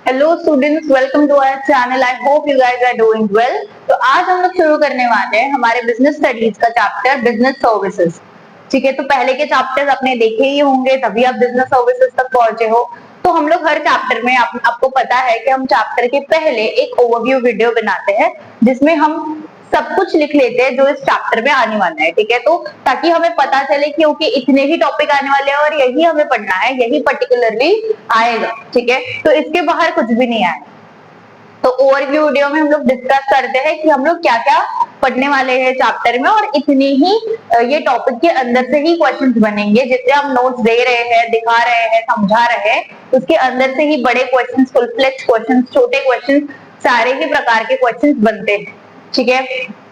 Hello students, welcome to our channel. I hope you guys are doing well. तो आज हम लोग शुरू करने वाले हैं हमारे बिजनेस स्टडीज का चैप्टर बिजनेस सर्विसेज। ठीक है, तो पहले के चैप्टर्स आपने देखे ही होंगे, तभी आप बिजनेस सर्विसेज तक पहुंचे हो। तो हम लोग हर चैप्टर में आपको पता है कि हम चैप्टर के पहले एक ओवरव्यू वीडियो बनाते हैं जिसमें हम सब कुछ लिख लेते हैं जो इस चैप्टर में आने वाला है। ठीक है, तो ताकि हमें पता चले कि ओके इतने ही टॉपिक आने वाले हैं और यही हमें पढ़ना है, यही पर्टिकुलरली आएगा। ठीक है, तो इसके बाहर कुछ भी नहीं आएगा। तो ओवरव्यू वीडियो में हम लोग डिस्कस करते हैं कि हम लोग क्या क्या पढ़ने वाले हैं चैप्टर में, और इतनी ही ये टॉपिक के अंदर से ही क्वेश्चंस बनेंगे। जितने हम नोट्स दे रहे हैं, दिखा रहे हैं, समझा रहे हैं, उसके अंदर से ही बड़े क्वेश्चंस, फुल फ्लेज क्वेश्चंस, छोटे क्वेश्चंस, सारे ही प्रकार के क्वेश्चंस बनते हैं। ठीक है,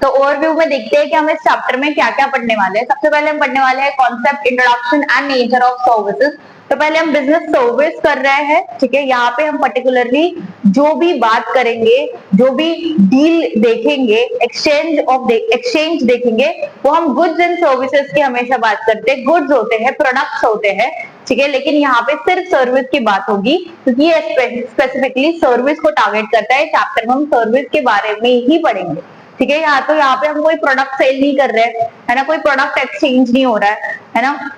तो ओवरव्यू में देखते हैं कि हम इस चैप्टर में क्या क्या पढ़ने वाले हैं। सबसे पहले हम पढ़ने वाले हैं concept, introduction and nature of services. तो पहले हम बिजनेस सर्विस कर रहे हैं। ठीक है, यहाँ पे हम पर्टिकुलरली जो भी बात करेंगे, जो भी डील देखेंगे, एक्सचेंज देखेंगे, वो हम गुड्स एंड सर्विसेज की हमेशा बात करते हैं। गुड्स होते हैं, प्रोडक्ट्स होते हैं। ठीक है, लेकिन यहाँ पे सिर्फ सर्विस की बात होगी क्योंकि ये स्पेसिफिकली सर्विस को टारगेट करता है। चैप्टर में हम सर्विस के बारे में ही पढ़ेंगे। ठीक है, यहाँ पे हम कोई प्रोडक्ट सेल नहीं कर रहे हैं, है ना, कोई प्रोडक्ट एक्सचेंज नहीं हो रहा है ना,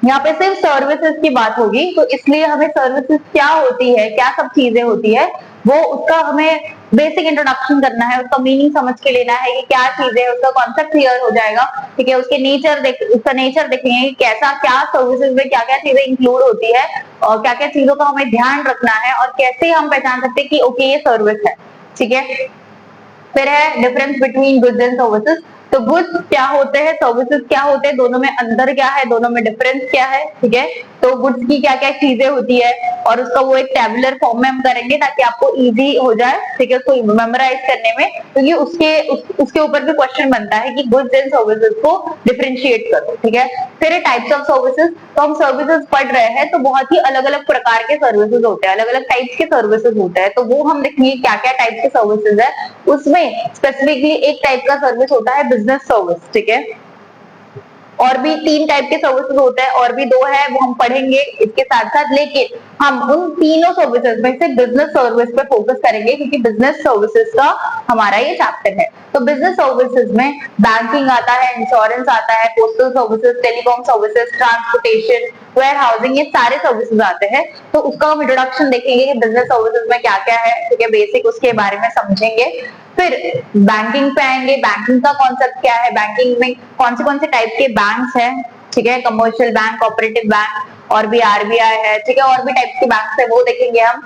यहाँ पे सिर्फ सर्विसेज की बात होगी। तो इसलिए हमें सर्विसेज क्या होती है, क्या सब चीजें होती है, वो उसका हमें बेसिक इंट्रोडक्शन करना है, उसका मीनिंग समझ के लेना है कि क्या चीजें, उसका कॉन्सेप्ट क्लियर हो जाएगा। ठीक है, उसका नेचर देखेंगे कि कैसा, क्या सर्विसेज में क्या क्या चीजें इंक्लूड होती है और क्या क्या चीजों का हमें ध्यान रखना है और कैसे हम पहचान सकते हैं कि ओके ये सर्विस है। ठीक है, फिर है difference between goods and services. तो गुड्स क्या होते हैं, सर्विसेज क्या होते हैं, दोनों में अंतर क्या है, दोनों में डिफरेंस क्या है। ठीक है, तो गुड्स की क्या क्या चीजें होती है और उसका वो एक टेबुलर फॉर्म में हम करेंगे ताकि आपको इजी हो जाए। ठीक है, उसको मेमोराइज करने में, क्योंकि उसके ऊपर भी क्वेश्चन बनता है कि गुड्स एंड सर्विसेज को डिफरेंशिएट करो। ठीक है, फिर टाइप्स ऑफ सर्विसेज। तो हम सर्विसेज पढ़ रहे हैं तो बहुत ही अलग अलग प्रकार के सर्विसेज होते हैं, अलग अलग टाइप्स के सर्विसेज होते हैं, तो वो हम देखेंगे क्या क्या टाइप के सर्विसेज है। उसमें स्पेसिफिकली एक टाइप का सर्विस होता है बिजनेस सर्विस। ठीक है, और भी 3 टाइप के सर्विसेज होते हैं, और भी 2 है, वो हम पढ़ेंगे इसके साथ साथ। लेकिन हम उन तीनों सर्विसेज में से बिजनेस सर्विस पे फोकस करेंगे क्योंकि बिजनेस सर्विसेज का हमारा ये चैप्टर है। तो बिजनेस सर्विसेज में बैंकिंग आता है, इंश्योरेंस आता है, postal services, telecom services, transportation, warehousing, ये सारे सर्विसेज आते हैं। तो उसका हम इंट्रोडक्शन देखेंगे कि बिजनेस सर्विसेज में क्या क्या है। ठीक है, बेसिक उसके बारे में समझेंगे। फिर बैंकिंग पे आएंगे, बैंकिंग का कॉन्सेप्ट क्या है, बैंकिंग में कौन से टाइप के बैंक्स हैं। ठीक है, कमर्शियल बैंक, कोऑपरेटिव बैंक, और भी आरबीआई है। ठीक है, और भी टाइप के बैंक्स है, वो देखेंगे हम।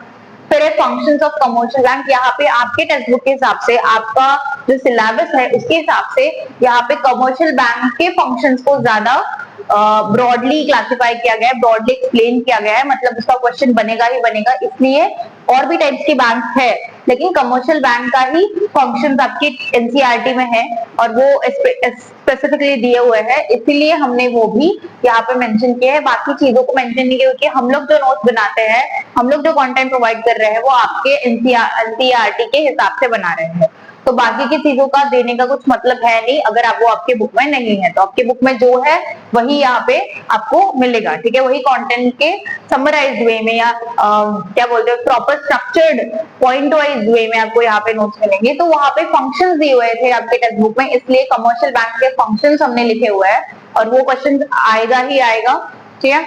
फिर है फंक्शंस ऑफ कमर्शियल बैंक। यहाँ पे आपके टेक्स्ट बुक के हिसाब से, आपका जो सिलेबस है उसके हिसाब से यहाँ पे कमर्शियल बैंक के फंक्शंस को ज्यादा ब्रॉडली क्लासिफाई किया गया है, ब्रॉडली एक्सप्लेन किया गया है। मतलब उसका क्वेश्चन बनेगा ही बनेगा, इसलिए और भी टाइप्स के बैंक है लेकिन कमर्शियल बैंक का ही फंक्शंस आपके एनसीईआरटी में है और वो स्पेसिफिकली दिए हुए हैं, इसीलिए हमने वो भी यहाँ पे मेंशन किया है। बाकी चीजों को मेंशन नहीं किया क्योंकि हम लोग जो नोट्स बनाते हैं, हम लोग जो कंटेंट प्रोवाइड कर रहे हैं, वो आपके एनसीईआरटी के हिसाब से बना रहे हैं। तो बाकी की चीजों का देने का कुछ मतलब है नहीं अगर वो आपके बुक में नहीं है। तो आपके बुक में जो है वही यहाँ पे आपको मिलेगा। ठीक है, वही कंटेंट के समराइज्ड वे में या क्या बोलते हैं, प्रॉपर स्ट्रक्चर्ड पॉइंट वाइज वे में आपको यहाँ पे नोट्स मिलेंगे। तो वहां पे फंक्शंस दिए हुए थे आपके टेक्स्ट बुक में, इसलिए कमर्शियल बैंक के फंक्शंस हमने लिखे हुए हैं और वो क्वेश्चन आएगा ही आएगा। ठीक है,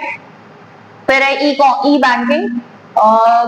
फिर है e banking,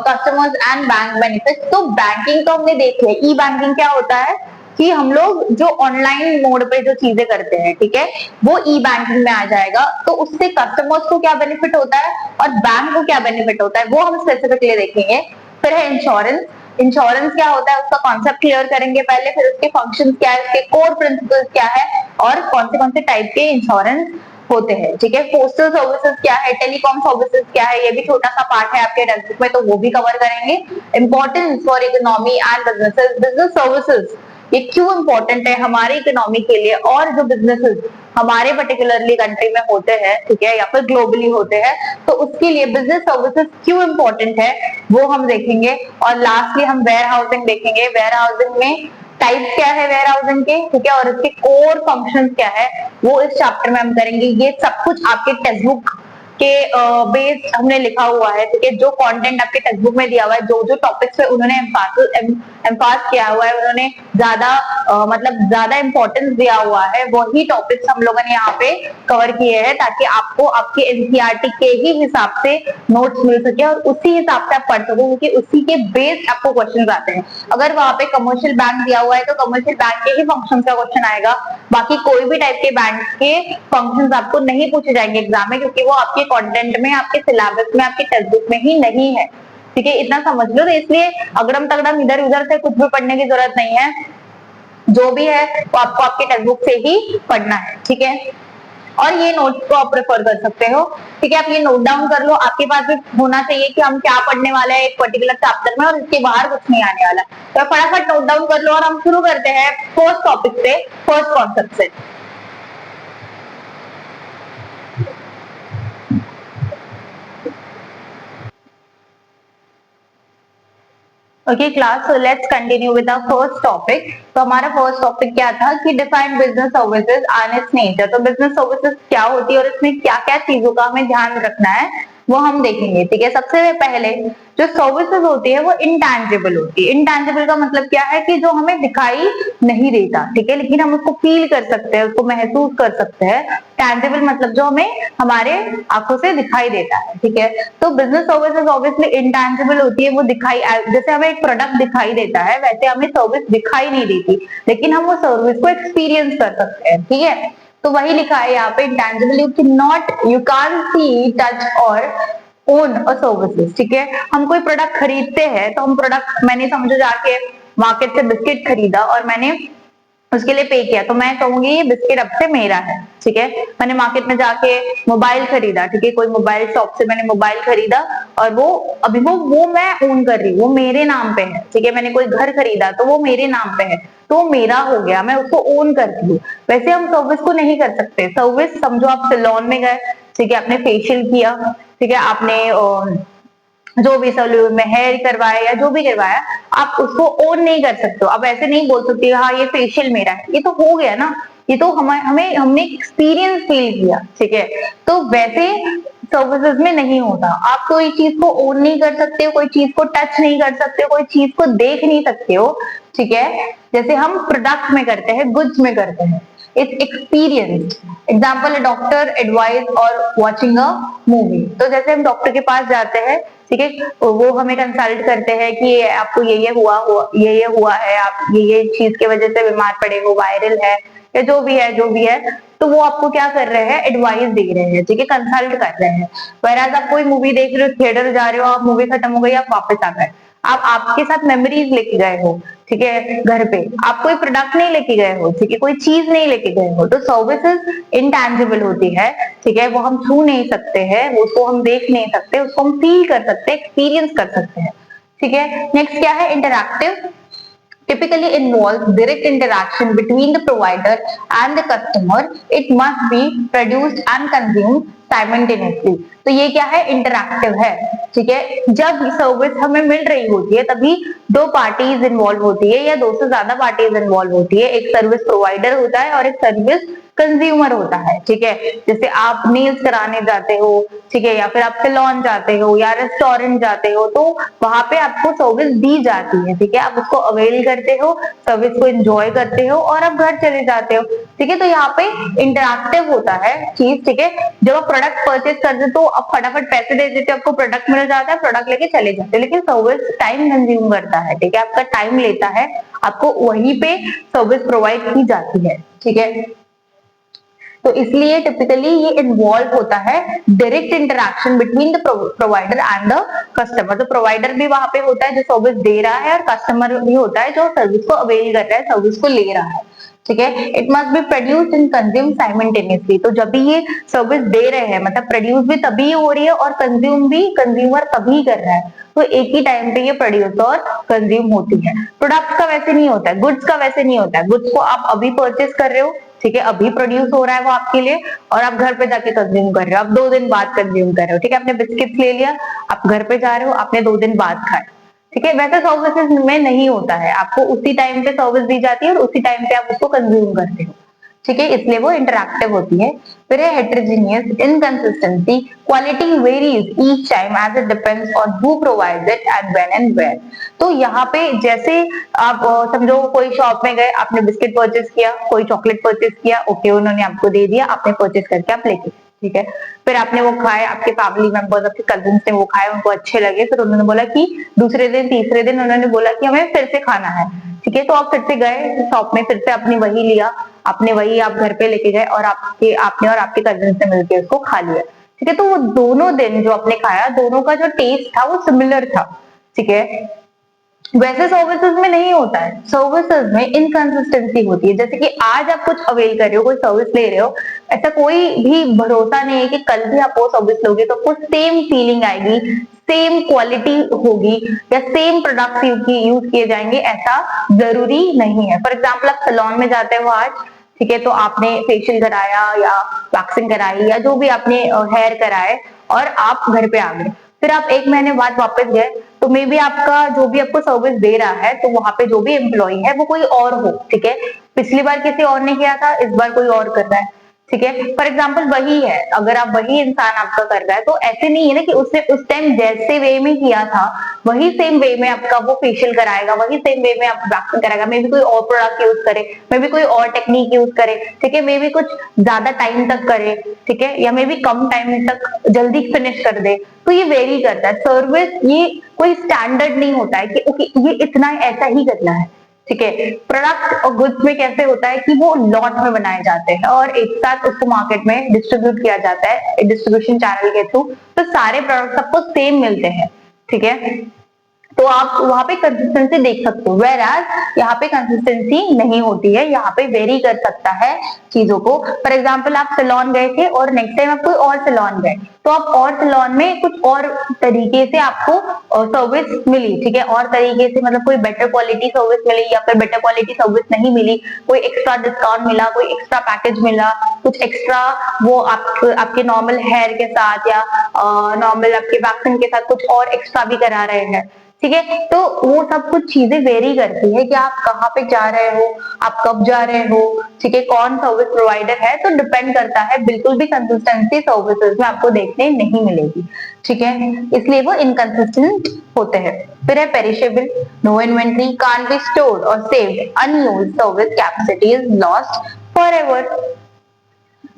customers and bank benefit. तो बैंकिंग तो हमने देख लिया। ई बैंकिंग क्या होता है कि हम लोग जो ऑनलाइन मोड पे जो चीजें करते हैं, ठीक है, वो ई बैंकिंग में आ जाएगा। तो उससे कस्टमर्स को क्या बेनिफिट होता है और बैंक को क्या बेनिफिट होता है, वो हम स्पेसिफिकली देखेंगे। फिर है इंश्योरेंस। इंश्योरेंस क्या होता है उसका कॉन्सेप्ट क्लियर करेंगे पहले, फिर उसके फंक्शंस क्या है, उसके कोर प्रिंसिपल्स क्या है और कौन से टाइप के इंश्योरेंस होते हैं। ठीक है, पोस्टल सर्विसेज क्या है, टेलीकॉम सर्विसेज क्या है, ये भी छोटा सा पार्ट है आपके टेक्स्ट बुक में, तो वो भी कवर करेंगे। Importance for economy and businesses. Business services ये क्यों इंपॉर्टेंट है हमारी इकोनॉमी के लिए, और जो बिजनेसेस हमारे पर्टिकुलरली कंट्री में होते हैं, ठीक है, या फिर ग्लोबली होते हैं, तो उसके लिए बिजनेस सर्विसेज क्यों इंपॉर्टेंट है वो हम देखेंगे। और लास्टली हम वेयर हाउसिंग देखेंगे। वेयर हाउसिंग में टाइप क्या है वेयर हाउसिंग के, ठीक है, और इसके कोर फंक्शंस क्या है, वो इस चैप्टर में हम करेंगे। ये सब कुछ आपके टेक्स्ट बुक के बेस्ड हमने लिखा हुआ है, ठीक है, जो कंटेंट आपके टेक्स्ट बुक में दिया हुआ है, जो जो टॉपिक्स पे उन्होंने एम्फास किया हुआ है, उन्होंने ज्यादा मतलब ज्यादा इंपॉर्टेंस दिया हुआ है, वही टॉपिक्स हम लोगों ने यहाँ पे कवर किए हैं, ताकि आपको आपके एनसीईआरटी के ही हिसाब से नोट्स मिल सके और उसी हिसाब से आप पढ़ सको, क्योंकि उसी के बेस्ड आपको क्वेश्चन आते हैं। अगर वहां पे कमर्शियल बैंक दिया हुआ है तो कमर्शियल बैंक के ही फंक्शन का क्वेश्चन आएगा, बाकी कोई भी टाइप के बैंक के फंक्शंस आपको नहीं पूछे जाएंगे एग्जाम में, क्योंकि वो आपके कंटेंट में, आपके सिलेबस में, आपके टेक्स्ट बुक में ही नहीं है, ठीक है, इतना समझ लो। तो इसलिए अगड़म तगड़म इधर उधर से कुछ भी पढ़ने की जरूरत नहीं है, जो भी है वो आपको आपके टेक्स्ट बुक से ही पढ़ना है, ठीक है। और ये नोट्स को आप प्रेफर कर सकते हो, ठीक है, आप ये नोट डाउन कर लो, आपके पास भी होना चाहिए कि हम क्या पढ़ने वाले हैं एक पर्टिकुलर चैप्टर में, और इसके बाहर कुछ नहीं आने वाला। तो फटाफट नोट डाउन कर लो और हम शुरू करते हैं फर्स्ट टॉपिक से, फर्स्ट कॉन्सेप्ट से। Okay class, so let's continue with our first topic. तो हमारा फर्स्ट टॉपिक क्या था कि define business services and its nature. तो बिजनेस सर्विसेज क्या होती है और इसमें क्या क्या चीजों का हमें ध्यान रखना है वो हम देखेंगे, ठीक है। सबसे पहले जो सर्विसेज होती है वो इंटैंजिबल होती है। इंटैंजिबल का मतलब क्या है कि जो हमें दिखाई नहीं देता, ठीक है, लेकिन हम उसको फील कर सकते हैं, उसको महसूस कर सकते हैं। टैंजिबल मतलब जो हमें हमारे आंखों से दिखाई देता है, ठीक है। तो बिजनेस सर्विसेज ऑब्वियसली इंटैंजिबल होती है, वो दिखाई, जैसे हमें एक प्रोडक्ट दिखाई देता है वैसे हमें सर्विस दिखाई नहीं देती, लेकिन हम वो सर्विस को एक्सपीरियंस कर सकते हैं, ठीक है। तो वही लिखा है यहाँ पे, intangible, you can't see, touch और ओन और सर्विसेज, ठीक है। हम कोई प्रोडक्ट खरीदते हैं तो हम प्रोडक्ट, मैंने समझो जाके मार्केट से बिस्किट खरीदा और मैंने उसके लिए पे किया, तो मैं कहूंगी ये बिस्किट अब से मेरा है, ठीक है। मैंने मार्केट में जाके मोबाइल खरीदा, ठीक है, कोई मोबाइल शॉप से मैंने मोबाइल खरीदा और वो अभी वो मैं ओन कर रही हूँ, वो मेरे नाम पे है, ठीक है। मैंने कोई घर खरीदा तो वो मेरे नाम पे है, तो मेरा हो गया, मैं उसको ओन करती हूँ। वैसे हम सर्विस को नहीं कर सकते। सर्विस समझो आप सैलून में गए, ठीक है, आपने फेशियल किया, ठीक है, आपने जो भी सैलून में हेयर करवाया या जो भी करवाया, आप उसको ओन नहीं कर सकते हो। अब ऐसे नहीं बोल सकते हाँ ये फेशियल मेरा है, ये तो हो गया ना, ये तो हमने एक्सपीरियंस फील किया, ठीक है। तो वैसे सर्विसेज में नहीं होता, आप कोई चीज को ओन नहीं कर सकते हो, कोई चीज को टच नहीं कर सकते हो, कोई चीज को देख नहीं सकते हो, ठीक है। जैसे हम प्रोडक्ट में करते हैं, गुड्स में करते हैं, it's experience. Example, doctor advice और वॉचिंग अ मूवी। तो जैसे हम डॉक्टर के पास जाते हैं, ठीक है, वो हमें कंसल्ट करते हैं कि आपको ये हुआ है, आप ये चीज की वजह से बीमार पड़े हो, वायरल है या जो भी है, तो वो आपको क्या कर रहे हैं, एडवाइस दे रहे हैं, ठीक है, कंसल्ट कर रहे हैं। वैराज आप कोई मूवी देख रहे हो, थिएटर जा रहे हो, आप मूवी खत्म हो गई, आप वापस आ गए, आप आपके साथ मेमोरीज लेके गए हो, ठीक है, घर पे आप कोई प्रोडक्ट नहीं लेके गए हो, ठीक है, कोई चीज नहीं लेके गए हो। तो सर्विसेज इंटैंजिबल होती है, ठीक है, वो हम छू नहीं सकते हैं, उसको हम देख नहीं सकते, उसको हम फील कर सकते हैं, एक्सपीरियंस कर सकते हैं, ठीक है। नेक्स्ट क्या है, interactive, typically involves direct interaction between the provider and the customer. It must be produced and consumed simultaneously. तो ये क्या है, इंटरैक्टिव है, ठीक है। जब सर्विस हमें मिल रही होती है तभी दो पार्टीज इन्वॉल्व होती है या दो से ज्यादा पार्टीज इन्वॉल्व होती है। एक सर्विस प्रोवाइडर होता है और एक सर्विस कंज्यूमर होता है, ठीक है। जैसे आप नेल्स कराने जाते हो, ठीक है, या फिर आप सैलून जाते हो या रेस्टोरेंट जाते हो, तो वहां पे आपको सर्विस दी जाती है, ठीक है, आप उसको अवेल करते हो, सर्विस को एंजॉय करते हो और आप घर चले जाते हो, ठीक है। तो यहाँ पे इंटरैक्टिव होता है चीज, ठीक है। जब आप प्रोडक्ट परचेज करते हो तो आप फटाफट पैसे दे देते हो, आपको प्रोडक्ट मिल जाता है, प्रोडक्ट लेके चले जाते हो, लेकिन सर्विस टाइम कंज्यूम करता है, ठीक है, आपका टाइम लेता है, आपको वहीं पे सर्विस प्रोवाइड की जाती है, ठीक है। तो इसलिए टिपिकली ये इन्वॉल्व होता है direct interaction between the provider and the customer. तो प्रोवाइडर भी वहां पे होता है जो सर्विस दे रहा है और कस्टमर भी होता है जो सर्विस को अवेल कर रहा है, सर्विस को ले रहा है, ठीक है। It must be produced and consume simultaneously. तो जब भी ये सर्विस दे रहे हैं, मतलब प्रोड्यूस भी तभी हो रही है और कंज्यूम भी कंज्यूमर तभी कर रहा है, तो एक ही टाइम पे ये प्रोड्यूस और कंज्यूम होती है। प्रोडक्ट का वैसे नहीं होता है, गुड्स का वैसे नहीं होता है। गुड्स को आप अभी परचेज कर रहे हो, ठीक है, अभी प्रोड्यूस हो रहा है वो आपके लिए, और आप घर पे जाके कंज्यूम कर रहे हो, आप 2 दिन बाद कंज्यूम कर रहे हो, ठीक है। आपने बिस्किट ले लिया, आप घर पे जा रहे हो, आपने 2 दिन बाद खाए, ठीक है। वैसे सर्विसेज में नहीं होता है, आपको उसी टाइम पे सर्विस दी जाती है और उसी टाइम पे आप उसको कंज्यूम करते हो, ठीक है, इसलिए वो इंटरैक्टिव होती है। फिर है heterogeneous, inconsistency, quality varies each time as it depends on who provides it and when and where. तो यहाँ पे जैसे आप समझो कोई शॉप में गए, आपने बिस्किट परचेस किया, कोई चॉकलेट परचेस किया, ओके उन्होंने आपको दे दिया, आपने परचेस करके आप लेके, ठीक है, फिर आपने वो खाए, आपके फैमिली मेंबर्स, आपके कजिन्स ने वो खाए, उनको अच्छे लगे, फिर उन्होंने बोला कि दूसरे दिन तीसरे दिन उन्होंने बोला कि हमें फिर से खाना है, ठीक है, तो आप फिर से गए शॉप में, फिर से आपने वही लिया, आपने वही आप घर पे लेके गए और आपने और आपके कजिन्स ने मिलकर उसको खा लिया, ठीक है, तो वो दोनों दिन जो आपने खाया, दोनों का जो टेस्ट था वो सिमिलर था, ठीक है। वैसे सर्विसेज में नहीं होता है, सर्विसेज में इनकंसिस्टेंसी होती है। जैसे कि आज आप कुछ अवेल कर रहे हो, कोई सर्विस ले रहे हो, ऐसा कोई भी भरोसा नहीं है कि कल भी आप वो सर्विस लोगे तो आपको सेम फीलिंग आएगी, सेम क्वालिटी होगी या सेम प्रोडक्ट्स यूज किए जाएंगे, ऐसा जरूरी नहीं है। फॉर एग्जाम्पल आप सैलून में जाते हो आज, ठीक है, तो आपने फेशियल कराया या वैक्सिंग कराई या जो भी आपने हेयर कराए और आप घर पे आ गए, फिर आप 1 महीने बाद वापस गए, तो मे बी आपका जो भी आपको सर्विस दे रहा है, तो वहां पे जो भी एम्प्लॉय है वो कोई और हो, ठीक है, पिछली बार किसी और ने किया था, इस बार कोई और कर रहा है, ठीक है, फॉर एग्जाम्पल वही है, अगर आप वही इंसान आपका कर रहा है, तो ऐसे नहीं है ना कि उसने उस टाइम जैसे वे में किया था वही सेम वे में आपका वो फेशियल कराएगा, वही सेम वे में आप वैक्सिंग कराएगा, मे बी कोई और प्रोडक्ट यूज करे, मे बी कोई और टेक्निक यूज करे, ठीक है, मे बी कुछ ज्यादा टाइम तक करे, ठीक है, या मे बी कम टाइम तक जल्दी फिनिश कर दे, तो ये वेरी करता है। सर्विस ये कोई स्टैंडर्ड नहीं होता है कि ओके ये इतना ऐसा ही करना है, ठीक है। प्रोडक्ट और गुड्स में कैसे होता है कि वो लॉट में बनाए जाते हैं और एक साथ उसको मार्केट में डिस्ट्रीब्यूट किया जाता है डिस्ट्रीब्यूशन चैनल के थ्रू, तो सारे प्रोडक्ट सबको सेम मिलते हैं, ठीक है, तो आप वहां पे कंसिस्टेंसी देख सकते हो, वेर एज यहाँ पे कंसिस्टेंसी नहीं होती है, यहाँ पे वेरी कर सकता है चीजों को। फॉर एग्जाम्पल आप सैलून गए थे और नेक्स्ट टाइम आप कोई और सैलून गए, तो आप और सैलून में कुछ और तरीके से आपको सर्विस मिली, ठीक है, और तरीके से मतलब कोई बेटर क्वालिटी सर्विस मिली या फिर बेटर क्वालिटी सर्विस नहीं मिली, कोई एक्स्ट्रा डिस्काउंट मिला, कोई एक्स्ट्रा पैकेज मिला, कुछ एक्स्ट्रा वो आपके नॉर्मल हेयर के साथ या नॉर्मल आपके वैक्सिंग के साथ कुछ और एक्स्ट्रा भी करा रहे हैं, ठीक है, तो वो सब कुछ चीजें वेरी करती है कि आप कहाँ पे जा रहे हो, आप कब जा रहे हो, ठीक है, कौन सर्विस प्रोवाइडर है, तो डिपेंड करता है, बिल्कुल भी कंसिस्टेंसी सर्विसेज में आपको देखने नहीं मिलेगी, ठीक है, इसलिए वो इनकंसिस्टेंट होते हैं। फिर है perishable, no inventory, can't be stored और saved, unused service capacity is lost forever.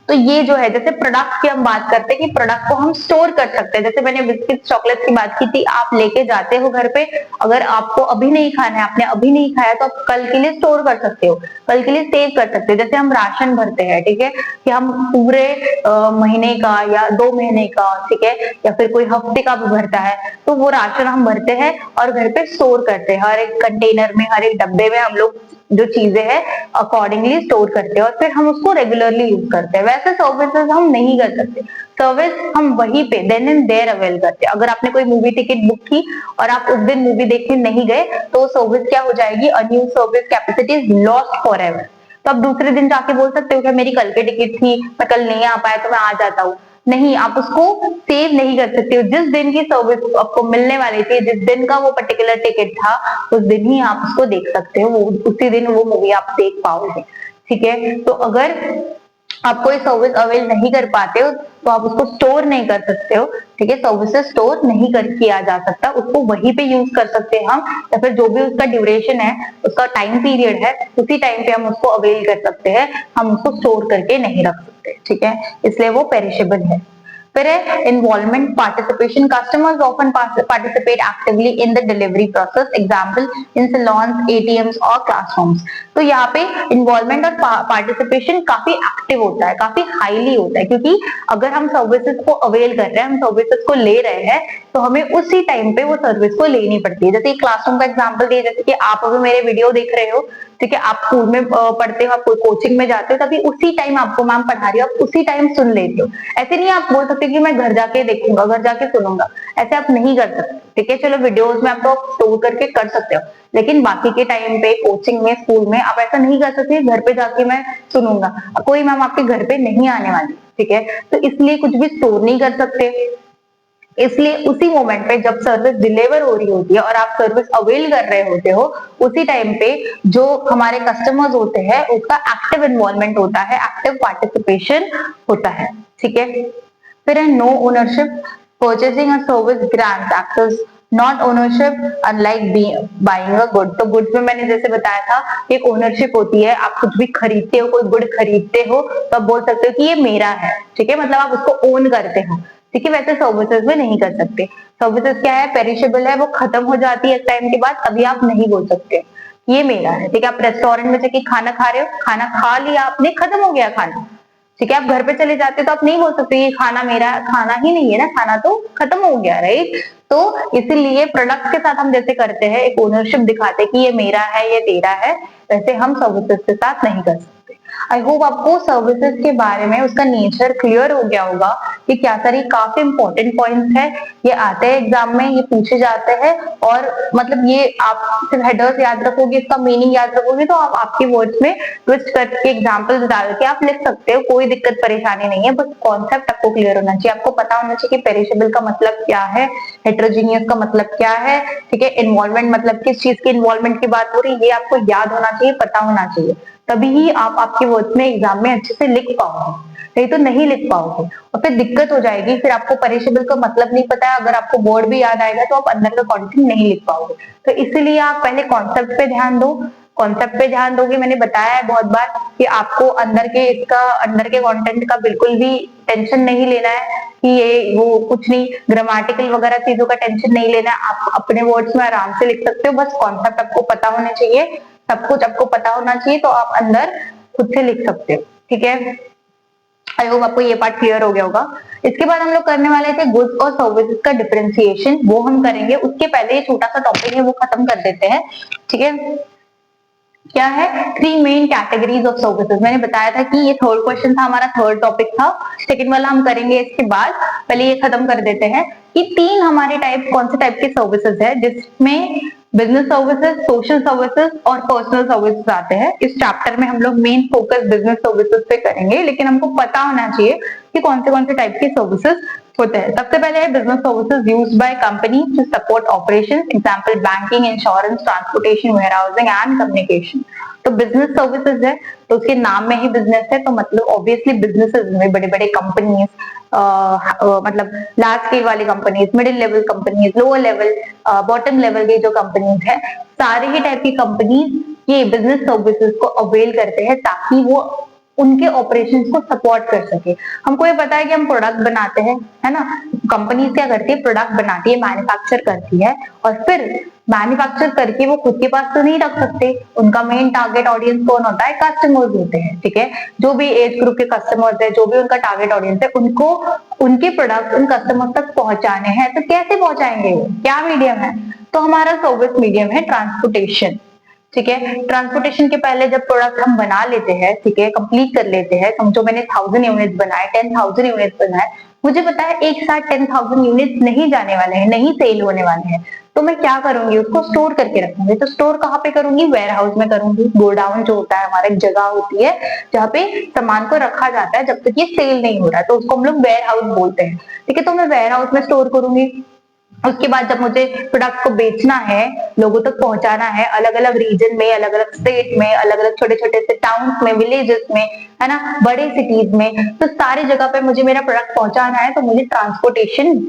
तो ये जो है, जैसे प्रोडक्ट की हम बात करते हैं कि प्रोडक्ट को हम स्टोर कर सकते हैं, जैसे मैंने बिस्किट चॉकलेट की बात की थी, आप लेके जाते हो घर पे, अगर आपको अभी नहीं खाना है, आपने अभी नहीं खाया, तो आप कल के लिए स्टोर कर सकते हो, कल के लिए सेव कर सकते हो। जैसे हम राशन भरते हैं, ठीक है, कि हम पूरे महीने का या 2 महीने का, ठीक है, या फिर कोई हफ्ते का भी भरता है, तो वो राशन हम भरते हैं और घर पे स्टोर करते हैं, हर एक कंटेनर में, हर एक डब्बे में हम लोग जो चीजें हैं अकॉर्डिंगली स्टोर करते हैं और फिर हम उसको रेगुलरली यूज करते हैं। वैसे सर्विसेज हम नहीं कर सकते, सर्विस हम वहीं पे देन एंड देयर अवेल करते हैं। अगर आपने कोई मूवी टिकट बुक की और आप उस दिन मूवी देखने नहीं गए, तो सर्विस क्या हो जाएगी, unused service capacity is lost forever. तो आप दूसरे दिन जाके बोल सकते हो कि मेरी कल की टिकट थी, मैं कल नहीं आ पाया तो मैं आ जाता हूँ, नहीं, आप उसको सेव नहीं कर सकते हो। जिस दिन की सर्विस आपको मिलने वाली थी, जिस दिन का वो पर्टिकुलर टिकट था, उस दिन ही आप उसको देख सकते हो, वो उसी दिन वो मूवी आप देख पाओगे, ठीक है। तो अगर आप कोई सर्विस अवेल नहीं कर पाते हो तो आप उसको स्टोर नहीं कर सकते हो, ठीक है, सर्विसेज स्टोर नहीं कर किया जा सकता, उसको वहीं पे यूज कर सकते हैं हम, या फिर जो भी उसका ड्यूरेशन है, उसका टाइम पीरियड है, उसी टाइम पे हम उसको अवेल कर सकते हैं, हम उसको स्टोर करके नहीं रख सकते, ठीक है, इसलिए वो पेरिशेबल है। फिर है involvement participation, customers often participate actively in the delivery process, example in saloons, ATMs और क्लासरूम्स। तो यहाँ पे इन्वॉल्वमेंट और पार्टिसिपेशन काफी एक्टिव होता है, काफी हाईली होता है, क्योंकि अगर हम सर्विसेज को अवेल कर रहे हैं, हम सर्विसेज को ले रहे हैं, तो हमें उसी टाइम पे वो सर्विस को लेनी पड़ती है। जैसे क्लासरूम का एग्जाम्पल दिया, जैसे कि आप अभी मेरे वीडियो देख रहे हो, ठीक है, आप स्कूल में पढ़ते हो, आप कोई कोचिंग में जाते हो, तभी उसी टाइम आपको मैम पढ़ा रही हो, आप उसी टाइम सुन लेते हो। ऐसे नहीं आप बोल सकते कि मैं घर जाके देखूंगा, घर जाके सुनूंगा, ऐसे आप नहीं कर सकते, ठीक है। चलो वीडियोस में आप तो स्टोर करके कर सकते हो, लेकिन बाकी के टाइम पे कोचिंग में, स्कूल में आप ऐसा नहीं कर सकते, घर पे जाके मैं सुनूंगा, कोई मैम आपके घर पे नहीं आने वाली, ठीक है, तो इसलिए कुछ भी स्टोर नहीं कर सकते, इसलिए उसी मोमेंट पे जब सर्विस डिलीवर हो रही होती है और आप सर्विस अवेल कर रहे होते हो, उसी टाइम पे जो हमारे कस्टमर्स होते हैं उसका एक्टिव इन्वॉल्वमेंट होता है, एक्टिव पार्टिसिपेशन होता है। ठीक है, फिर है no ownership, purchasing a service grants access not ownership unlike buying a good. तो गुड्स में मैंने जैसे बताया था एक ओनरशिप होती है, आप कुछ भी खरीदते हो, कोई गुड खरीदते हो तो आप बोल सकते हो कि ये मेरा है। ठीक है, मतलब आप उसको ओन करते हो। ठीक है, वैसे सर्विसेज में नहीं कर सकते। सर्विसेज क्या है, पेरिशेबल है, वो खत्म हो जाती है टाइम के बाद, अभी आप नहीं बोल सकते ये मेरा है। ठीक है, आप रेस्टोरेंट में जाके खाना खा रहे हो, खाना खा लिया आपने, खत्म हो गया खाना। ठीक है, आप घर पे चले जाते तो आप नहीं बोल सकते ये खाना मेरा, खाना ही नहीं है ना, खाना तो खत्म हो गया, राइट। तो इसीलिए प्रोडक्ट के साथ हम जैसे करते हैं, एक ओनरशिप दिखाते हैं कि ये मेरा है, ये तेरा है, वैसे हम सर्विसेज के साथ नहीं कर सकते। आई होप आपको सर्विसेज के बारे में उसका नेचर क्लियर हो गया होगा कि क्या सारी काफी इंपॉर्टेंट पॉइंट्स है, ये आते हैं एग्जाम में, ये पूछे जाते हैं। और मतलब ये आप सिर्फ हेडर्स याद रखोगे, इसका मीनिंग याद रखोगे तो आप आपके वर्ड्स में ट्विस्ट करके एग्जाम्पल्स डाल के आप लिख सकते हो, कोई दिक्कत परेशानी नहीं है। बस कॉन्सेप्ट आपको क्लियर होना चाहिए, आपको पता होना चाहिए कि पेरिशेबल का मतलब क्या है, हेट्रोजीनियस का मतलब क्या है। ठीक है, इन्वॉल्वमेंट मतलब किस चीज की इन्वॉल्वमेंट की बात हो रही है, ये आपको याद होना चाहिए, पता होना चाहिए, तभी ही आप आपके वर्ड्स में एग्जाम में अच्छे से लिख पाओगे, नहीं तो नहीं लिख पाओगे और फिर दिक्कत हो जाएगी। फिर आपको पेरिशेबल का मतलब नहीं पता है, अगर आपको वर्ड भी याद आएगा तो आप अंदर का कंटेंट नहीं लिख पाओगे। तो इसीलिए आप पहले कॉन्सेप्ट पे ध्यान दो, कॉन्सेप्ट पे ध्यान दोगे। मैंने बताया है बहुत बार कि आपको अंदर के कंटेंट का बिल्कुल भी टेंशन नहीं लेना है कि ये वो कुछ नहीं, ग्रामेटिकल वगैरह चीजों का टेंशन नहीं लेना है। आप अपने वर्ड्स में आराम से लिख सकते हो, बस कॉन्सेप्ट आपको पता होने चाहिए, सब कुछ आपको पता होना चाहिए, तो आप अंदर खुद से लिख सकते हो। ठीक है, आई होप आपको ये पार्ट क्लियर हो गया होगा। इसके बाद हम लोग करने वाले थे गुड्स और सर्विसेज का डिफरेंशिएशन, वो हम करेंगे। उसके पहले ये छोटा सा टॉपिक है वो खत्म कर देते हैं। ठीक है, क्या है, three main categories of services. मैंने बताया था कि ये थर्ड क्वेश्चन था हमारा, थर्ड टॉपिक था, सेकंड वाला हम करेंगे इसके बाद। पहले ये खत्म कर देते हैं कि तीन हमारे टाइप, कौन से टाइप के सर्विसेज है, जिसमें बिजनेस सर्विसेज, सोशल सर्विसेज और पर्सनल सर्विसेज आते हैं। इस चैप्टर में हम लोग मेन फोकस बिजनेस सर्विसेज पे करेंगे, लेकिन हमको पता होना चाहिए कि कौन से टाइप के सर्विसेज होते हैं। सबसे पहले है business services used by company to support operations, example banking, insurance, transportation, warehousing and communication. तो बिजनेस सर्विसेज है तो उसके नाम में ही बिजनेस है, तो मतलब ऑब्वियसली बिजनेसेस में बड़े बड़े कंपनीज, मतलब लार्ज स्केल वाली companies, middle level companies, lower level, bottom level की जो कंपनीज है, सारे ही टाइप की कंपनीज ये बिजनेस सर्विसेज को अवेल करते हैं ताकि वो उनके ऑपरेशंस को सपोर्ट कर सके। हमको ये पता है कि हम प्रोडक्ट बनाते हैं, है ना, कंपनी क्या करती है, प्रोडक्ट बनाती है, मैन्युफैक्चर करती है, और फिर मैन्युफैक्चर करके वो खुद के पास तो नहीं रख सकते, उनका मेन टारगेट ऑडियंस कौन होता है, कस्टमर्स होते हैं। ठीक है, जो भी एज ग्रुप के कस्टमर्स है, जो भी उनका टारगेट ऑडियंस है, उनको उनके प्रोडक्ट उन कस्टमर्स तक पहुंचाने हैं। तो कैसे पहुंचाएंगे, क्या मीडियम है, तो हमारा सर्विस मीडियम है ट्रांसपोर्टेशन। ठीक है, ट्रांसपोर्टेशन के पहले जब प्रोडक्ट हम बना लेते हैं, ठीक है, कंप्लीट कर लेते हैं, समझो मैंने 1000 यूनिट्स बनाए, 10,000 यूनिट्स बनाए, मुझे पता है एक साथ 10,000 यूनिट्स नहीं जाने वाले हैं, नहीं सेल होने वाले हैं, तो मैं क्या करूंगी, उसको स्टोर करके रखूंगी। तो स्टोर कहाँ पे करूंगी, वेयर हाउस में करूंगी। गोडाउन जो होता है हमारा, एक जगह होती है जहाँ पे सामान को रखा जाता है जब तक ये सेल नहीं हो रहा है, तो उसको हम लोग वेयर हाउस बोलते हैं। ठीक है, तो मैं वेयर हाउस में स्टोर करूंगी। उसके बाद जब मुझे प्रोडक्ट को बेचना है, लोगों तक पहुंचाना है, अलग अलग रीजन में, अलग अलग स्टेट में, अलग अलग छोटे छोटे से टाउन्स में, विलेजेस में, है ना, बड़े सिटीज में, तो सारी जगह पे मुझे मेरा प्रोडक्ट पहुंचाना है, तो मुझे ट्रांसपोर्टेशन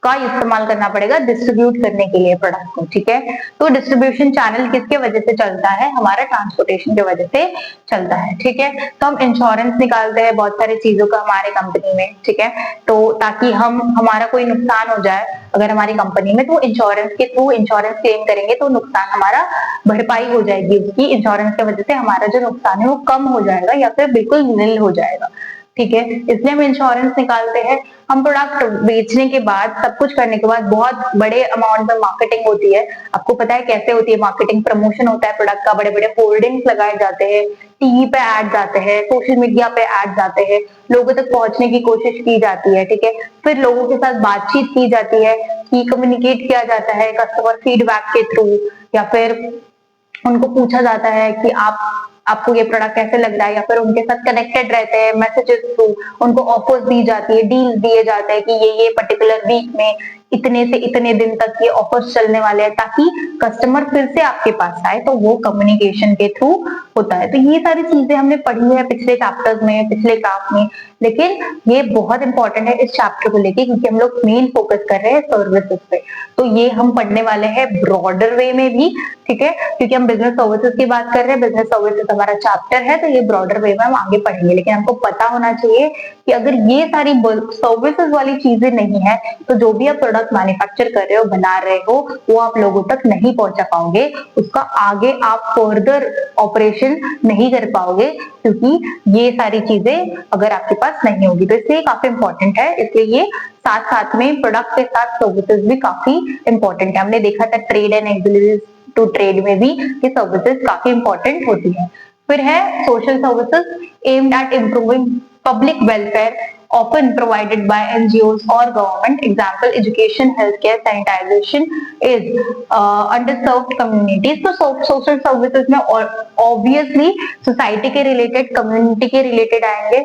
का इस्तेमाल करना पड़ेगा डिस्ट्रीब्यूट करने के लिए प्रोडक्ट को। ठीक है, तो डिस्ट्रीब्यूशन चैनल किसके वजह से चलता है, हमारा ट्रांसपोर्टेशन की वजह से चलता है। ठीक है, तो हम इंश्योरेंस निकालते हैं बहुत सारी चीजों का हमारे कंपनी में। ठीक है, तो ताकि हमारा कोई नुकसान हो जाए अगर हमारी कंपनी में, तो इंश्योरेंस के थ्रू इंश्योरेंस क्लेम करेंगे तो नुकसान हमारा भरपाई हो जाएगी उसकी, इंश्योरेंस की वजह से हमारा जो नुकसान है वो कम हो जाएगा या फिर बिल्कुल निल हो जाएगा। ठीक है, इसलिए हम इंश्योरेंस निकालते हैं। हम प्रोडक्ट बेचने के बाद, सब कुछ करने के बाद बहुत बड़े अमाउंट में मार्केटिंग होती है। आपको पता है कैसे होती है मार्केटिंग, प्रमोशन होता है प्रोडक्ट का, बड़े बड़े होर्डिंग्स लगाए जाते हैं, टीवी पे एड्स आते हैं, सोशल मीडिया पे एड्स आते हैं, लोगों तक पहुंचने की कोशिश की जाती है। ठीक है, फिर लोगों के साथ बातचीत की जाती है, कि कम्युनिकेट किया जाता है कस्टमर फीडबैक के थ्रू, या फिर उनको पूछा जाता है कि आप आपको ये प्रोडक्ट कैसे लग रहा है, या फिर उनके साथ कनेक्टेड रहते हैं मैसेजेस थ्रू, उनको ऑफर्स दी जाती है, डील दिए जाते हैं कि ये पर्टिकुलर वीक में इतने से इतने दिन तक ये ऑफर्स चलने वाले हैं, ताकि कस्टमर फिर से आपके पास आए। तो वो कम्युनिकेशन के थ्रू होता है। तो ये सारी चीजें हमने पढ़ी है पिछले चैप्टर्स में, पिछले क्लास में, लेकिन ये बहुत इंपॉर्टेंट है इस चैप्टर को लेके, क्योंकि हम लोग मेन फोकस कर रहे हैं सर्विसेज पे। तो ये हम पढ़ने वाले हैं ब्रॉडर वे में भी, ठीक है, क्योंकि हम बिजनेस सर्विसेज की बात कर रहे हैं, बिजनेस सर्विसेज हमारा चैप्टर है, तो ये ब्रॉडर वे में हम आगे पढ़ेंगे। लेकिन हमको पता होना चाहिए कि अगर ये सारी सर्विसेज वाली चीजें नहीं है, तो जो भी आप प्रोडक्ट मैन्युफैक्चर कर रहे हो, बना रहे हो, वो आप लोगों तक नहीं पहुंचा पाओगे, उसका आगे आप फर्दर ऑपरेशन नहीं कर पाओगे, क्योंकि ये सारी चीजें अगर आपके पास नहीं होगी। तो इसलिए काफी इंपॉर्टेंट है। इसलिए ये साथ साथ में प्रोडक्ट के साथ सर्विसेज भी काफी इंपॉर्टेंट है। हमने देखा था trade and auxiliaries to trade में भी कि सर्विसेज काफी इंपॉर्टेंट होती है। फिर है social services aimed at improving public welfare often provided by NGOs or government. Example: education, healthcare, sanitation is underserved communities. तो social services में obviously society के related, community के related आएंगे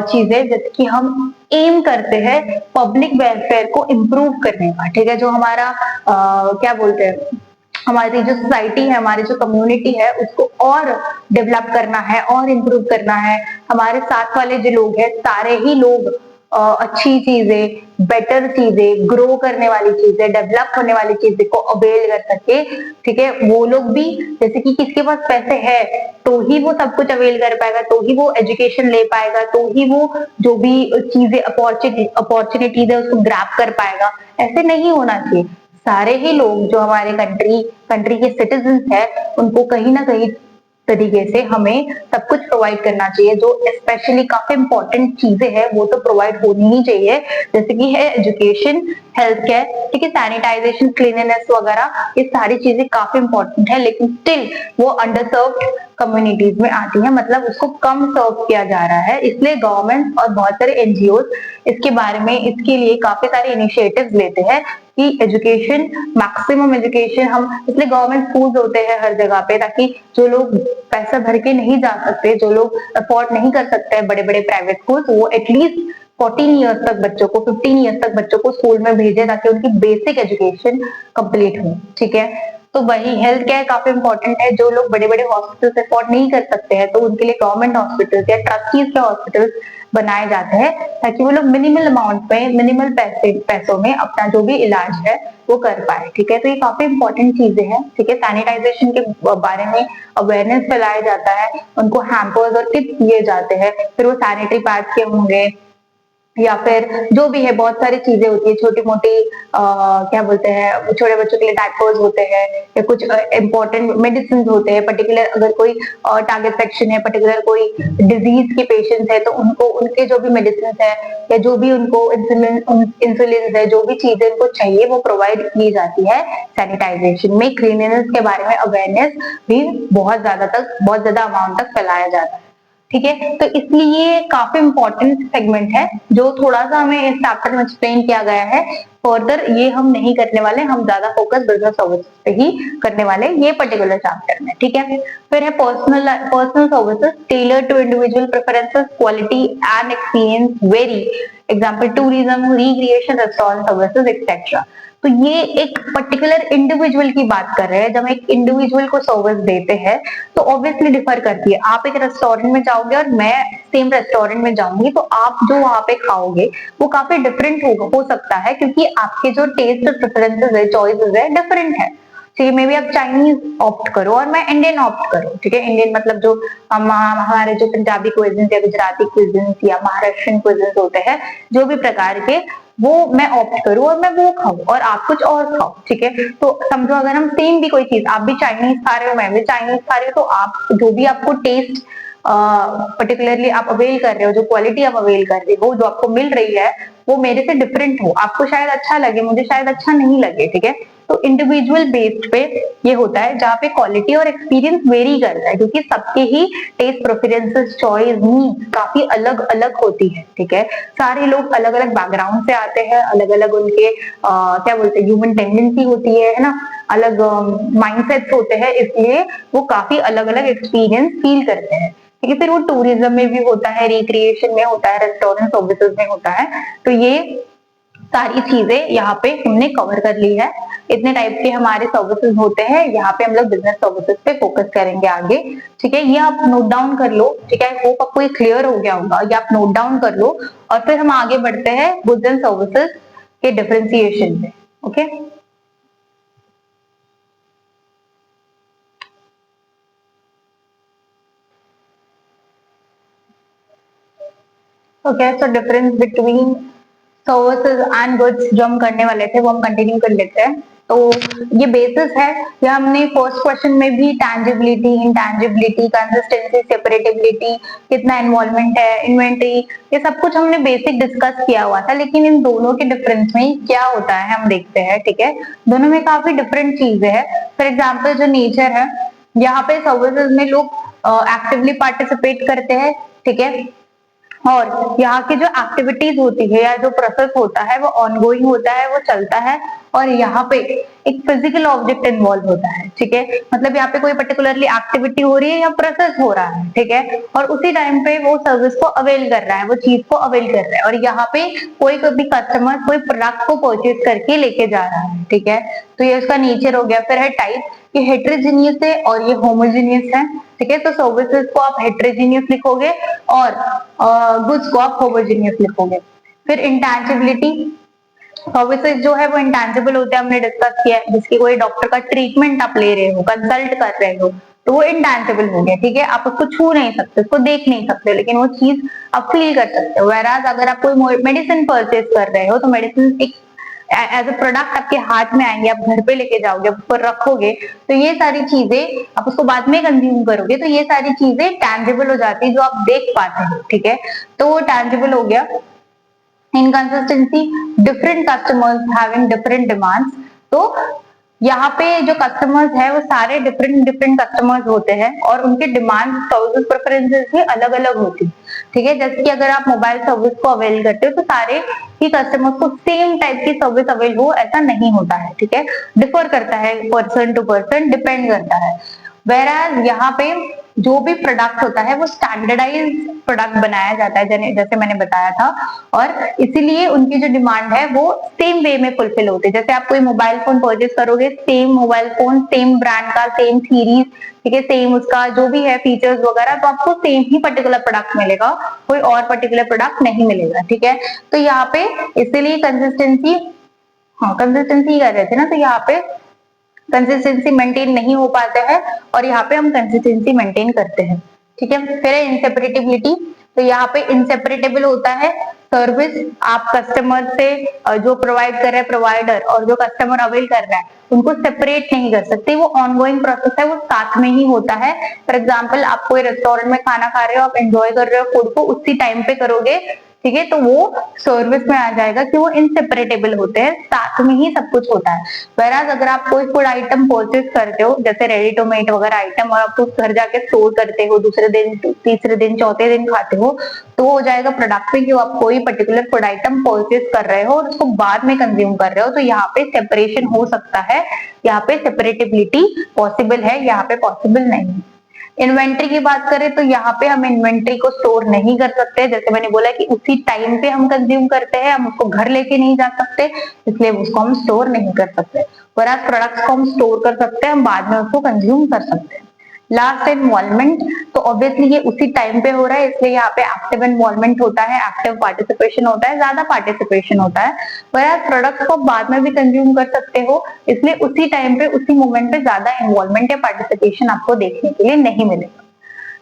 चीजें, जैसे कि हम एम करते हैं पब्लिक वेलफेयर को इम्प्रूव करने का, ठीक है, जो हमारा क्या बोलते हैं, हमारी जो सोसाइटी है, हमारी जो कम्युनिटी है, उसको और डेवलप करना है और इम्प्रूव करना है। हमारे साथ वाले जो लोग हैं, सारे ही लोग अच्छी चीजें, बेटर चीजें, ग्रो करने वाली चीजें, डेवलप होने वाली चीजें को अवेल कर सके, ठीक है। वो लोग भी, जैसे कि किसके पास पैसे है तो ही वो सब कुछ अवेल कर पाएगा, तो ही वो एजुकेशन ले पाएगा, तो ही वो जो भी चीजें अपॉर्चुनिटीज है उसको ग्रैब कर पाएगा। ऐसे नहीं होना चाहिए। सारे ही लोग जो हमारे कंट्री के सिटीजन है, उनको कहीं ना कहीं तरीके से हमें सब कुछ प्रोवाइड करना चाहिए। जो स्पेशली काफी इंपॉर्टेंट चीजें हैं वो तो प्रोवाइड होनी ही चाहिए, जैसे कि है एजुकेशन, हेल्थ केयर, ठीक है, सैनिटाइजेशन, क्लीननेस वगैरह, ये सारी चीजें काफी इंपॉर्टेंट है, लेकिन स्टिल वो अंडरसर्व्ड कम्युनिटीज में आती है, मतलब उसको कम सर्व किया जा रहा है। इसलिए गवर्नमेंट और बहुत सारे एनजीओ इसके बारे में, इसके लिए काफी सारे इनिशिएटिव्स लेते हैं कि एजुकेशन, मैक्सिमम एजुकेशन हम, इसलिए गवर्नमेंट स्कूल्स होते हैं हर जगह पे, ताकि जो लोग पैसा भर के नहीं जा सकते, जो लोग अफोर्ड नहीं कर सकते हैं बड़े बड़े प्राइवेट स्कूल्स, वो एटलीस्ट 14 ईयर्स तक बच्चों को, 15 ईयर्स तक बच्चों को स्कूल में भेजे, ताकि उनकी बेसिक एजुकेशन कंप्लीट हो, ठीक है। तो वही हेल्थ केयर काफी इंपॉर्टेंट है। जो लोग बड़े बड़े हॉस्पिटल अफोर्ड नहीं कर सकते हैं, तो उनके लिए गवर्नमेंट हॉस्पिटल या ट्रस्टीज के हॉस्पिटल बनाए जाते हैं, ताकि वो लोग मिनिमल अमाउंट पे, मिनिमल पैसों में अपना जो भी इलाज है वो कर पाए, ठीक है। तो ये काफी इंपॉर्टेंट चीजें हैं, ठीक है। सैनिटाइजेशन के बारे में अवेयरनेस फैलाया जाता है, उनको हैम्पर्स और टिप्स दिए जाते हैं, फिर वो सैनिटरी पैड्स के होंगे, या फिर जो भी है, बहुत सारी चीजें होती है, छोटी मोटी क्या बोलते हैं, छोटे बच्चों के लिए डायपर्स होते हैं, या कुछ इंपॉर्टेंट मेडिसिन होते हैं, पर्टिकुलर अगर कोई टारगेट सेक्शन है, पर्टिकुलर कोई डिजीज के पेशेंट है, तो उनको उनके जो भी मेडिसिन है, या जो भी उनको इंसुलिन है, जो भी चीजें उनको चाहिए वो प्रोवाइड की जाती है सैनिटाइजेशन में। क्लीननेस के बारे में अवेयरनेस भी बहुत ज्यादा अमाउंट तक फैलाया जाता है, ठीक है। तो इसलिए काफी इंपॉर्टेंट सेगमेंट है, जो थोड़ा सा हमें इस चैप्टर में एक्सप्लेन किया गया है। फर्दर ये हम नहीं करने वाले, हम ज्यादा फोकस बिजनेस सर्विसेज पे ही करने वाले ये पर्टिकुलर चैप्टर में, ठीक है। फिर है personal services tailor to individual preferences, quality and experience vary. Example tourism, recreation, restaurant services etcetera. तो ये एक पर्टिकुलर इंडिविजुअल की बात कर रहे हैं। जब एक इंडिविजुअल को सर्विस देते हैं तो ऑब्वियसली डिफर करती है। आप एक रेस्टोरेंट में जाओगे और मैं सेम रेस्टोरेंट में जाऊंगी, तो आप जो वहां पे खाओगे वो काफी डिफरेंट हो सकता है, क्योंकि आपके जो टेस्ट प्रेफरेंसेस है, चॉइसेस है, डिफरेंट है। ठीक है, मे बी आप चाइनीज ऑप्ट करो और मैं इंडियन ऑप्ट करूँ, ठीक है। इंडियन मतलब जो हमारे जो पंजाबी क्विज़िन्स या गुजराती क्विज़िन्स या महाराष्ट्रियन क्विज़िन्स होते हैं, जो भी प्रकार के, वो मैं ऑप्ट करूँ और मैं वो खाऊं और आप कुछ और खाओ, ठीक है। तो समझो अगर हम सेम भी कोई चीज, आप भी चाइनीज खा रहे हो, मैं भी चाइनीज खा रही हूँ, तो आप जो भी आपको टेस्ट पर्टिकुलरली आप अवेल कर रहे हो, जो क्वालिटी आप अवेल कर रहे हो, जो आपको मिल रही है, वो मेरे से डिफरेंट हो, आपको शायद अच्छा लगे, मुझे शायद अच्छा नहीं लगे, ठीक है। तो इंडिविजुअल बेस्ड पे ये होता है, जहाँ पे क्वालिटी और एक्सपीरियंस वेरी करता है, क्योंकि सबके ही टेस्ट प्रेफरेंसेस, चॉइस, नीड्स काफी अलग अलग होती है, ठीक है। सारे लोग अलग अलग बैकग्राउंड से आते हैं, अलग अलग उनके क्या बोलते हैं, ह्यूमन टेंडेंसी होती है ना। अलग माइंडसेट्स होते हैं, इसलिए वो काफी अलग अलग एक्सपीरियंस फील करते हैं। ठीक है, फिर वो टूरिज्म में भी होता है, रिक्रिएशन में होता है, रेस्टोरेंट सर्विसेज में होता है। तो ये सारी चीजें यहाँ पे हमने कवर कर ली है। इतने टाइप के हमारे सर्विसेज होते हैं, यहाँ पे हम लोग बिजनेस सर्विसेज पे फोकस करेंगे आगे। ठीक है, ये आप नोट डाउन कर लो। ठीक है, आई होप आपको ये क्लियर हो गया होगा, ये आप नोट डाउन कर लो और फिर हम आगे बढ़ते हैं गुड्स एंड सर्विसेज के डिफरेंशिएशन पे। Okay, okay, so difference between services and goods जो हम करने वाले थे वो हम कंटिन्यू कर लेते हैं। तो ये बेसिस है, ये हमने फर्स्ट क्वेश्चन में भी टैंजिबिलिटी, इंटैंजिबिलिटी, कंसिस्टेंसी, सेपरेटेबिलिटी, कितना इन्वॉल्वमेंट है, इन्वेंटरी, ये सब कुछ हमने बेसिक डिस्कस किया हुआ था। लेकिन इन दोनों के डिफरेंस में क्या होता है हम देखते हैं। ठीक है, दोनों में काफी डिफरेंट चीजें हैं। फॉर एग्जाम्पल जो नेचर है, यहाँ पे सर्विसेज में लोग एक्टिवली पार्टिसिपेट करते हैं। ठीक है, और यहाँ की जो एक्टिविटीज होती है या जो प्रोसेस होता है वो ऑनगोइंग होता है, वो चलता है। और यहाँ पे एक फिजिकल ऑब्जेक्ट इन्वॉल्व होता है। ठीक है, मतलब यहाँ पे कोई पर्टिकुलरली एक्टिविटी हो रही है या प्रोसेस हो रहा है। ठीक है, और उसी टाइम पे वो सर्विस को अवेल कर रहा है, वो चीज को अवेल कर रहा है, और यहाँ पे कोई भी कस्टमर कोई प्रोडक्ट को परचेज करके लेके जा रहा है। ठीक है, तो ये उसका नेचर हो गया। फिर है टाइप, ये हेट्रोजीनियस है और ये होमोजीनियस है। ठीक है, तो सर्विसेज को आप हेट्रोजीनियस लिखोगे और गुड्स को आप होमोजीनियस लिखोगे। फिर इंटैंजिबिलिटी, सर्विसेज जो है वो इंटैंजिबल होते हैं, हमने डिस्कस किया है। जिसकी कोई डॉक्टर का ट्रीटमेंट आप ले रहे हो, कंसल्ट कर रहे हो, तो वो इंटैंजिबल हो गया। ठीक है, आप उसको छू नहीं सकते, उसको देख नहीं सकते, लेकिन वो चीज आप फील कर सकते हो। वेराज अगर आप कोई मेडिसिन परचेज कर रहे हो तो मेडिसिन एक एज अ प्रोडक्ट आपके हाथ में आएंगे, आप घर पे लेके जाओगे, आप उसको रखोगे, तो ये सारी चीजें आप उसको बाद में कंज्यूम करोगे, तो ये सारी चीजें टैंजिबल हो जाती है, जो आप देख पाते हो। ठीक है, तो वो टैंजिबल हो गया। Inconsistency, different customers having different demands. तो यहाँ पे जो कस्टमर्स है वो सारे डिफरेंट डिफरेंट कस्टमर्स होते हैं और उनके डिमांड, सर्विस प्रेफरेंसेस भी अलग अलग होती है। ठीक है, जैसे कि अगर आप मोबाइल सर्विस को अवेल करते हो तो सारे ही कस्टमर्स को सेम टाइप की सर्विस अवेल हो ऐसा नहीं होता है। ठीक है, डिफर करता है, पर्सन टू पर्सन डिपेंड करता है। वेराज यहाँ पे जो भी प्रोडक्ट होता है वो स्टैंडर्डाइज प्रोडक्ट बनाया जाता है, जैसे मैंने बताया था, और इसीलिए उनकी जो डिमांड है वो सेम वे में फुलफिल होती है। जैसे आप कोई मोबाइल फोन परचेज करोगे, same mobile phone, same brand का, सेम सीरीज, ठीक है, सेम उसका जो भी है फीचर्स वगैरह, तो आपको सेम ही पर्टिकुलर प्रोडक्ट मिलेगा, कोई और पर्टिकुलर प्रोडक्ट नहीं मिलेगा। ठीक है, तो यहाँ पे इसीलिए कंसिस्टेंसी, हाँ कंसिस्टेंसी कर रहे थे ना, तो यहाँ पे कंसिस्टेंसी मेंटेन नहीं हो पाता है और यहाँ पे हम कंसिस्टेंसी मेंटेन करते हैं। ठीक है, फिर है इंसेपरेटेबिलिटी। तो यहाँ पे इंसेपरेटेबल होता है सर्विस, आप कस्टमर से जो प्रोवाइड कर रहे हैं प्रोवाइडर और जो कस्टमर अवेल कर रहा है उनको सेपरेट नहीं कर सकते, वो ऑनगोइंग प्रोसेस है, वो साथ में ही होता है। फॉर एग्जाम्पल आप कोई रेस्टोरेंट में खाना खा रहे हो, आप एंजॉय कर रहे हो फूड को, उसी टाइम पे करोगे। ठीक है, तो वो सर्विस में आ जाएगा कि वो इनसेपरेटेबल होते हैं, साथ में ही सब कुछ होता है। वैराज अगर आप कोई फूड आइटम परचेज करते हो जैसे रेडी टू मेट वगैरह आइटम, और आप उसको घर जाके स्टोर करते हो, दूसरे दिन, तीसरे दिन, चौथे दिन खाते हो, तो हो जाएगा प्रोडक्ट में कि आप कोई पर्टिकुलर फूड आइटम परचेज कर रहे हो और उसको बाद में कंज्यूम कर रहे हो, तो यहाँ पे सेपरेशन हो सकता है, यहाँ पे सेपरेटेबिलिटी पॉसिबल है, यहाँ पे पॉसिबल नहीं है। इन्वेंट्री की बात करें तो यहाँ पे हम इन्वेंट्री को स्टोर नहीं कर सकते, जैसे मैंने बोला कि उसी टाइम पे हम कंज्यूम करते हैं, हम उसको घर लेके नहीं जा सकते, इसलिए उसको हम स्टोर नहीं कर सकते। पर प्रोडक्ट्स को हम स्टोर कर सकते हैं, हम बाद में उसको कंज्यूम कर सकते हैं। लास्ट इन्वॉल्वमेंट, तो ऑब्वियसली ये उसी टाइम पे हो रहा है, इसलिए यहाँ पे एक्टिव इन्वॉल्वमेंट होता है, एक्टिव पार्टिसिपेशन होता है, ज्यादा पार्टिसिपेशन होता है। पर प्रोडक्ट्स को बाद में भी कंज्यूम कर सकते हो, इसलिए उसी टाइम पे, उसी मोमेंट पे ज्यादा इन्वॉल्वमेंट या पार्टिसिपेशन आपको देखने के लिए नहीं मिलेगा।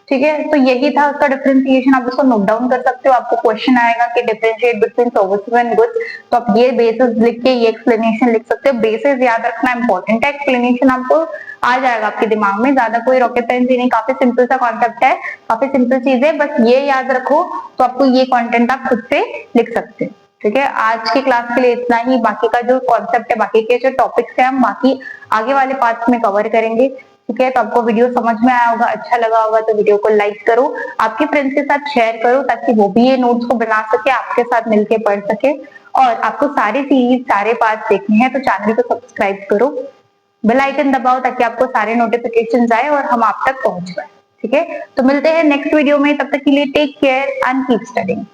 ठीक है, तो यही था उसका डिफरेंशिएशन, आप इसको नोट डाउन कर सकते हो। आपको क्वेश्चन आएगा कि differentiate between services and goods, तो आप ये बेसिस लिख के ये एक्सप्लेनेशन लिख सकते हो। बेसिस याद रखना इंपॉर्टेंट है, एक्सप्लेनेशन आपको आ जाएगा आपके दिमाग में, ज्यादा कोई रॉकेट साइंस नहीं, काफी सिंपल सा कॉन्सेप्ट है, काफी सिंपल चीज है, बस ये याद रखो तो आपको ये कॉन्टेंट आप खुद से लिख सकते हैं। ठीक है, आज की क्लास के लिए इतना ही। बाकी का जो कॉन्सेप्ट है, बाकी के जो टॉपिक्स है, हम बाकी आगे वाले पार्ट्स में कवर करेंगे। ठीक है, तो आपको वीडियो समझ में आया होगा, अच्छा लगा होगा तो वीडियो को लाइक करो, आपके फ्रेंड्स के साथ शेयर करो, ताकि वो भी ये नोट्स को बना सके, आपके साथ मिलके पढ़ सके। और आपको सारी सीरीज, सारे पार्ट्स देखने हैं तो चैनल को सब्सक्राइब करो। बेल आइकन दबाओ ताकि आपको सारे नोटिफिकेशंस आए और हम आप तक पहुंच पाए। ठीक है, तो मिलते हैं नेक्स्ट वीडियो में, तब तक के लिए take care and keep studying.